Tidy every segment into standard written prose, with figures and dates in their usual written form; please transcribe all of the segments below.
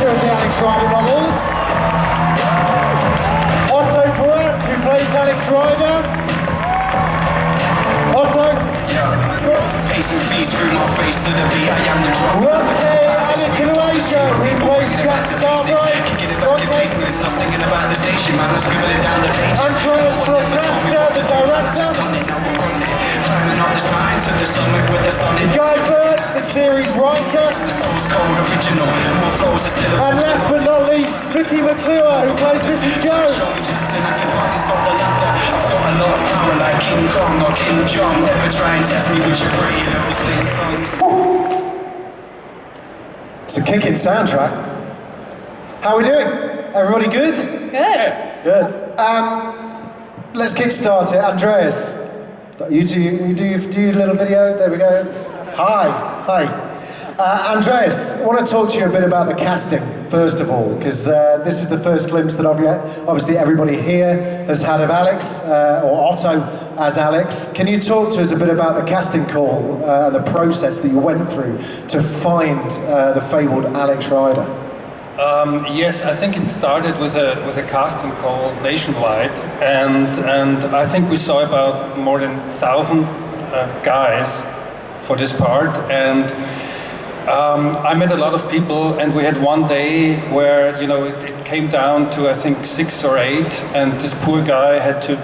writer of the Alex Rider novels. Otto Farrant, who plays Alex Rider. Otto. Pacing feet through my face to the beat, I am the drop. Ronke, Adekoluejo, who plays Jack Starbright. Ronke. Not singing about the station, man, I'm scribbling down the pages. Andreas, the director. Burt, the series writer. The song's cold, original, more flows are still. And last but not least, Vicky McClure, who plays Mrs. Jones. I can hardly stop the laughter. I've got a lot of power like King Kong or King John. Never try and test me with your pretty little sing songs. It's a kicking soundtrack. How are we doing? Everybody good? Good. Good. Let's kickstart it. Andreas, you do your little video. There we go. Hi. Andreas, I want to talk to you a bit about the casting, first of all, because this is the first glimpse that obviously everybody here has had of Alex, or Otto as Alex. Can you talk to us a bit about the casting call and the process that you went through to find the fabled Alex Rider? Yes, I think it started with a casting call nationwide, and I think we saw about more than 1,000 guys for this part, and I met a lot of people, and we had one day where it came down to I think 6 or 8, and this poor guy had to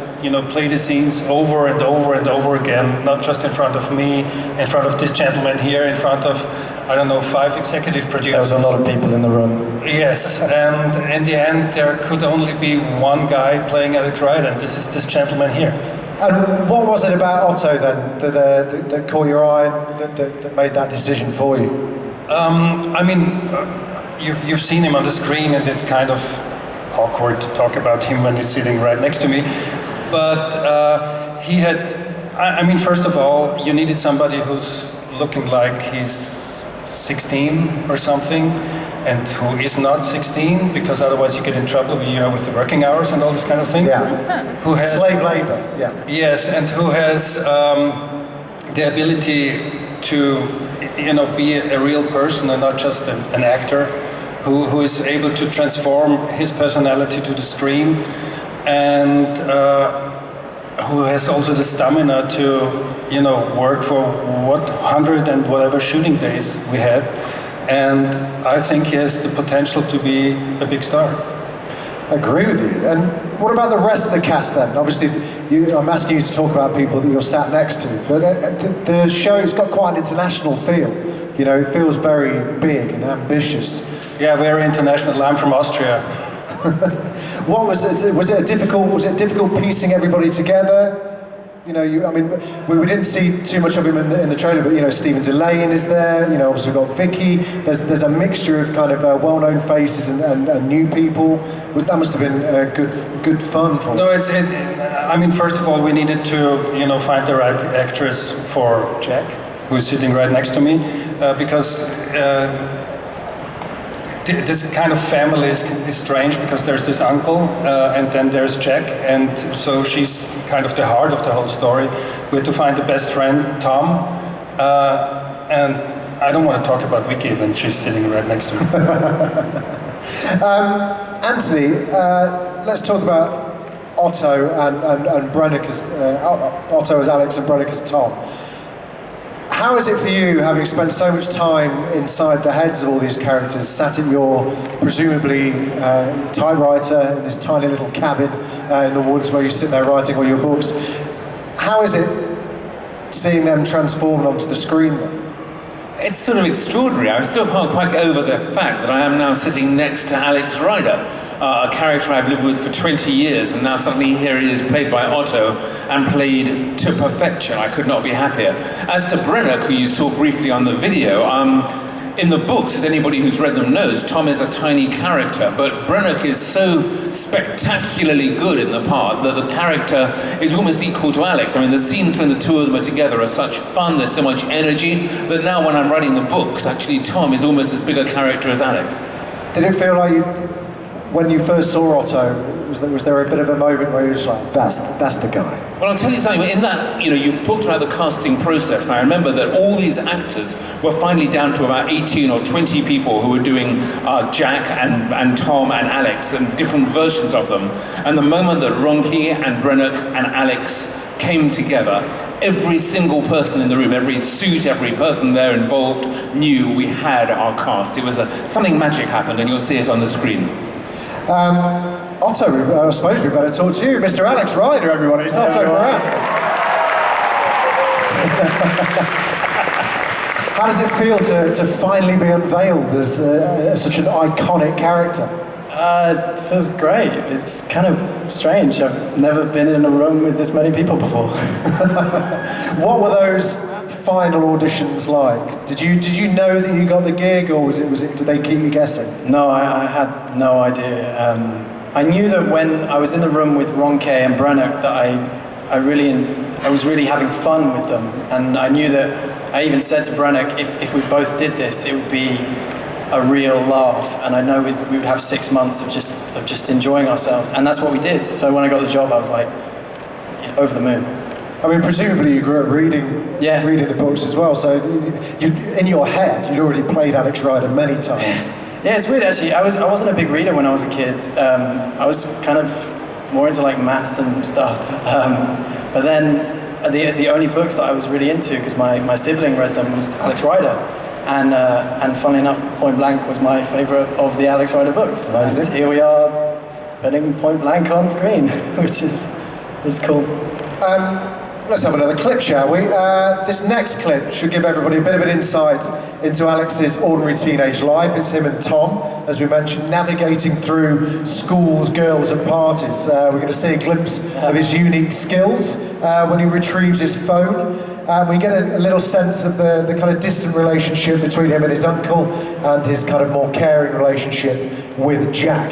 play the scenes over and over and over again, not just in front of me, in front of this gentleman here, in front of, I don't know, 5 executive producers. There was a lot of people in the room. Yes, and in the end there could only be one guy playing Alex Rider, and this is this gentleman here. And what was it about Otto then that caught your eye, that made that decision for you? I mean, you've seen him on the screen, and it's kind of awkward to talk about him when he's sitting right next to me. But he had, I mean, first of all, you needed somebody who's looking like he's 16 or something, and who is not 16, because otherwise you get in trouble with the working hours and all this kind of thing. Yeah. Who has slave labor. Yeah. Yes, and who has the ability to be a real person and not just an actor, who is able to transform his personality to the screen, and who has also the stamina to work for 100 and whatever shooting days we had. And I think he has the potential to be a big star. I agree with you. And what about the rest of the cast then? Obviously, I'm asking you to talk about people that you're sat next to, but the show's got quite an international feel. It feels very big and ambitious. Yeah, very international. I'm from Austria. What was it? Was it difficult piecing everybody together? I mean, we didn't see too much of him in the trailer, but Stephen Delane is there. Obviously we've got Vicky. There's a mixture of kind of well-known faces and new people. That must have been good fun for. No, I mean, first of all, we needed to find the right actress for Jack, who's sitting right next to me, because this kind of family is strange, because there's this uncle and then there's Jack, and so she's kind of the heart of the whole story. We had to find the best friend, Tom, and I don't want to talk about Vicky when she's sitting right next to me. Anthony, let's talk about Otto and Brennick as Otto as Alex and Brennick as Tom. How is it for you, having spent so much time inside the heads of all these characters, sat at your presumably typewriter in this tiny little cabin in the woods where you sit there writing all your books? How is it seeing them transformed onto the screen then? It's sort of extraordinary. I still can't quite get over the fact that I am now sitting next to Alex Rider, a character I've lived with for 20 years, and now suddenly here he is, played by Otto, and played to perfection. I could not be happier. As to Brennick, who you saw briefly on the video, in the books, as anybody who's read them knows, Tom is a tiny character, but Brennick is so spectacularly good in the part that the character is almost equal to Alex. I mean, the scenes when the two of them are together are such fun, there's so much energy, that now when I'm writing the books, actually Tom is almost as big a character as Alex. Did it feel like when you first saw Otto, was there a bit of a moment where you were just like, that's the guy? Well, I'll tell you something. In that, you talked about the casting process. And I remember that all these actors were finally down to about 18 or 20 people who were doing Jack and Tom and Alex and different versions of them. And the moment that Ronke and Brennock and Alex came together, every single person in the room, every suit, every person there involved knew we had our cast. It was something magic happened, and you'll see it on the screen. Otto, I suppose we better talk to you. Mr. Alex Rider, everyone. It's Otto Farrant. How does it feel to finally be unveiled as such an iconic character? It feels great. It's kind of strange. I've never been in a room with this many people before. What were those final auditions like? Did you know that you got the gig, or did they keep you guessing? No, I had no idea. I knew that when I was in the room with Ronke and Brennock that I was really having fun with them, and I knew that I even said to Brennock, if we both did this, it would be a real laugh, and I know we would have 6 months of just enjoying ourselves, and that's what we did. So when I got the job, I was like over the moon. I mean, presumably you grew up reading the books as well, so in your head, you'd already played Alex Rider many times. Yeah, it's weird actually. I wasn't a big reader when I was a kid. I was kind of more into like maths and stuff. But then the only books that I was really into, because my sibling read them, was Alex Rider. And funnily enough, Point Blank was my favourite of the Alex Rider books. And here we are putting Point Blank on screen, which is cool. Let's have another clip, shall we? This next clip should give everybody a bit of an insight into Alex's ordinary teenage life. It's him and Tom, as we mentioned, navigating through schools, girls and parties. We're going to see a glimpse of his unique skills when he retrieves his phone. We get a little sense of the kind of distant relationship between him and his uncle, and his kind of more caring relationship with Jack.